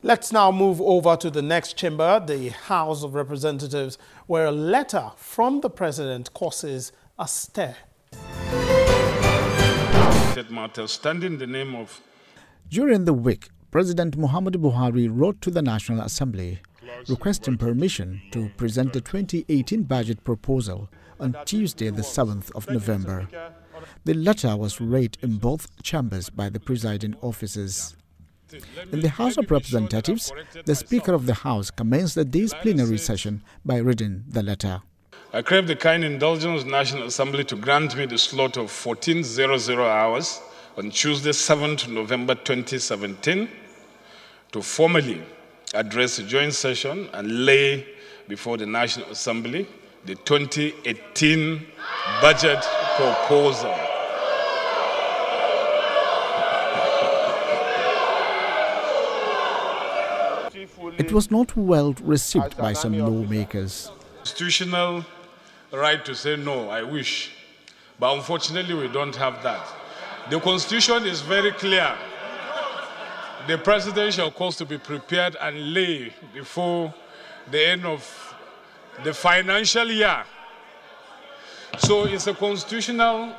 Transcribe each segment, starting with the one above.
Let's now move over to the next chamber, the House of Representatives, where a letter from the president causes a stir. Standing in the name of... During the week, President Muhammadu Buhari wrote to the National Assembly requesting permission to present the 2018 budget proposal on Tuesday, the 7th of November. The letter was read in both chambers by the presiding officers. In the House of Representatives, the Speaker of the House commenced the day's plenary session by reading the letter. I crave the kind indulgence of the National Assembly to grant me the slot of 14:00 hours on Tuesday, 7th November 2017, to formally address the joint session and lay before the National Assembly the 2018 budget proposal. It was not well received by some lawmakers. Constitutional right to say no, I wish, but unfortunately we don't have that. The Constitution is very clear. The President shall cause to be prepared and lay before the end of the financial year. So it's a constitutional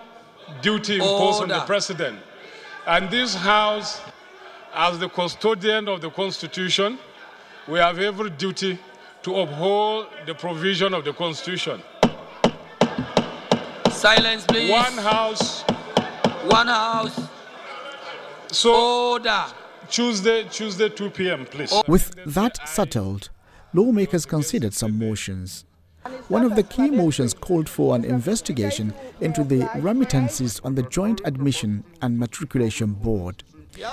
duty imposed on the President. And this House, as the custodian of the Constitution, we have every duty to uphold the provision of the Constitution. Silence, please. One House. One House. So, order. Tuesday 2 p.m., please. With that settled, lawmakers considered some motions. One of the key motions called for an investigation into the remittances on the Joint Admission and Matriculation Board.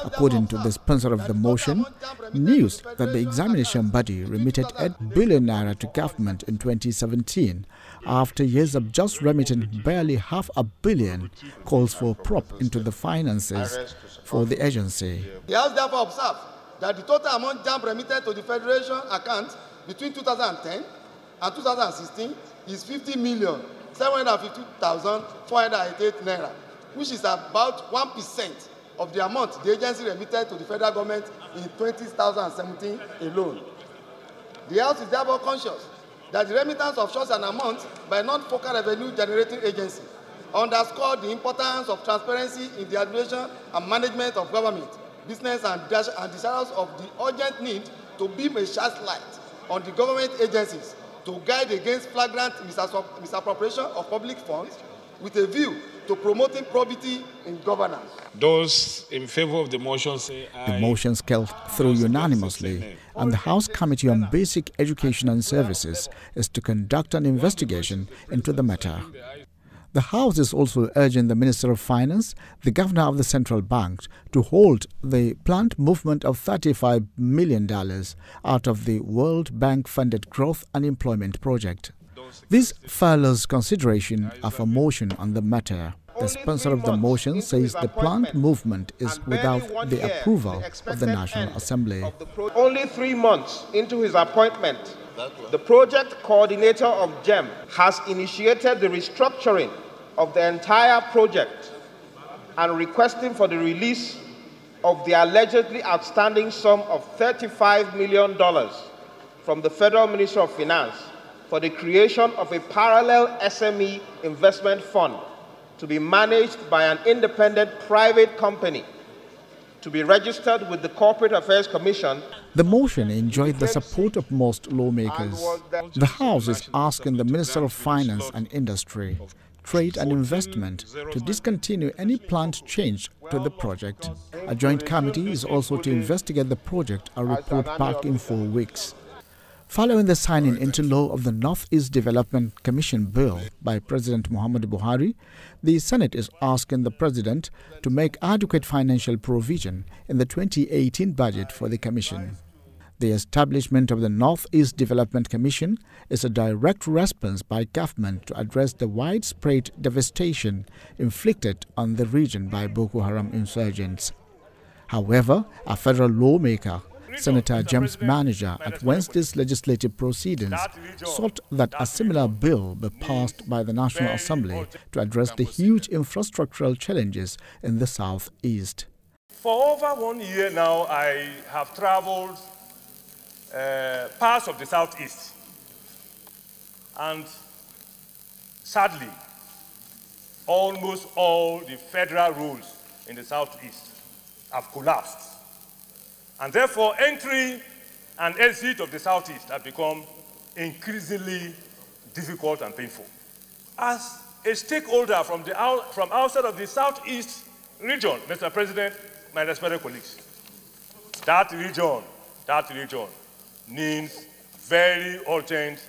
According to the sponsor of the motion, news that the examination body remitted 8 billion naira to government in 2017 after years of just remitting barely $500 million calls for a probe into the finances for the agency. The House therefore observed that the total amount JAMB remitted to the Federation account between 2010 and 2016 is 50,752,488 naira, which is about 1% of the amount the agency remitted to the federal government in 2017 alone. The House is therefore conscious that the remittance of such an amount by non-focal revenue generating agency underscore the importance of transparency in the administration and management of government, business and desires of the urgent need to beam a sharp light on the government agencies to guide against flagrant misappropriation of public funds with a view to promoting probity in governance. Those in favor of the motion say aye. The motion scaled through unanimously, and the House Committee on Basic Education and Services is to conduct an investigation into the matter. The House is also urging the Minister of Finance, the Governor of the Central Bank, to hold the planned movement of $35 million out of the World Bank-funded Growth and Employment Project. This follows consideration of a motion on the matter. The sponsor of the motion says the planned movement is without the approval of the National Assembly. Only 3 months into his appointment, the project coordinator of GEM has initiated the restructuring of the entire project and requesting for the release of the allegedly outstanding sum of $35 million from the Federal Ministry of Finance for the creation of a parallel SME investment fund to be managed by an independent private company to be registered with the Corporate Affairs Commission. The motion enjoyed the support of most lawmakers. The House is asking the Minister of Finance and Industry, Trade and Investment to discontinue any planned change to the project. A joint committee is also to investigate the project and report back in 4 weeks. Following the signing into law of the Northeast Development Commission bill by President Muhammadu Buhari, the Senate is asking the President to make adequate financial provision in the 2018 budget for the Commission. The establishment of the Northeast Development Commission is a direct response by government to address the widespread devastation inflicted on the region by Boko Haram insurgents. However, a federal lawmaker, Senator James Manager, at Wednesday's legislative proceedings sought that a similar bill be passed by the National Assembly to address the huge infrastructural challenges in the southeast. For over 1 year now, I have traveled parts of the Southeast. And sadly, almost all the federal rules in the Southeast have collapsed. And therefore, entry and exit of the Southeast have become increasingly difficult and painful. As a stakeholder from outside of the Southeast region, Mr. President, my respected colleagues, that region needs very urgent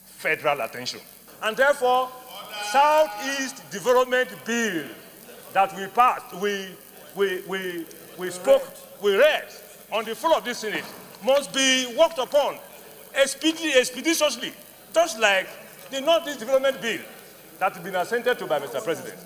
federal attention. And therefore, Southeast Development Bill that we passed, we read on the floor of this Senate must be worked upon expeditiously, just like the Northeast Development Bill that has been assented to by Mr. President.